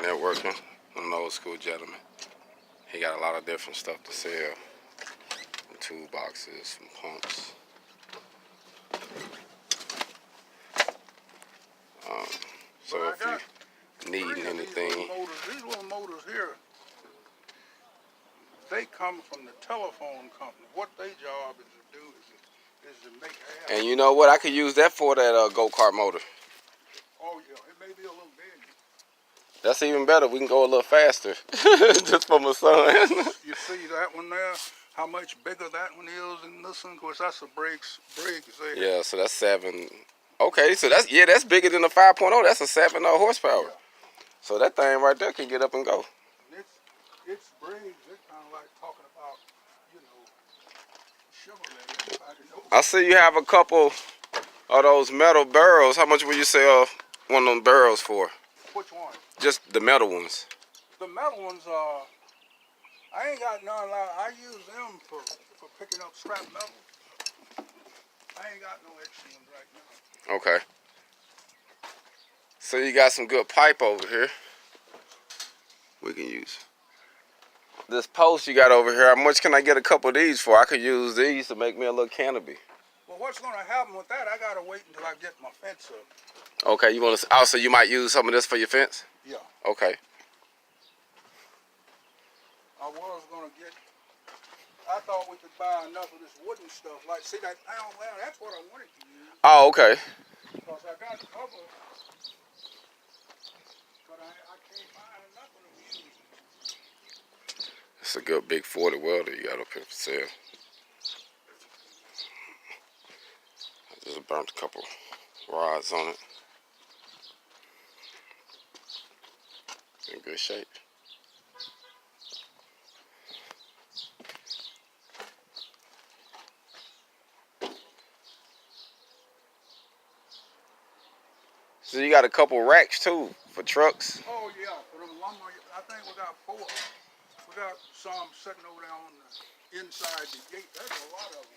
networking. An old school gentleman. He got a lot of different stuff to sell. Some toolboxes, some pumps. So if you need anything. These little motors here, they come from the telephone company. What their job is to do is to make air. And you know what? I could use that for that go-kart motor. Oh yeah, it may be a little big. That's even better. We can go a little faster. Just for my son. You see that one there? How much bigger that one is than this one? Of course, that's a Briggs there. Yeah, so that's 7. Okay, so that's bigger than the 5.0. That's a 7 horsepower. Yeah. So that thing right there can get up and go. And it's Briggs. It's kind of like talking about, you know, Chevrolet. Everybody knows. I see you have a couple of those metal barrels. How much would you sell one of them barrels for? Which one? Just the metal ones. The metal ones are. I ain't got none. I use them for picking up scrap metal. I ain't got no extra ones right now. Okay. So you got some good pipe over here. We can use. This post you got over here, how much can I get a couple of these for? I could use these to make me a little canopy. Well, what's going to happen with that, I got to wait until I get my fence up. Okay, you want to, also you might use some of this for your fence? Yeah. Okay. I thought we could buy enough of this wooden stuff. Like, see that pound well, that's what I wanted to use. Oh, okay. Because I got cover, but I can't find enough of them used. It's a good big 40 welder you got up here for sale. I just burnt a couple rods on it. In good shape. So you got a couple racks too for trucks? Oh yeah, for them lumber, I think we got 4. We got some sitting over there on the inside the gate. There's a lot of them.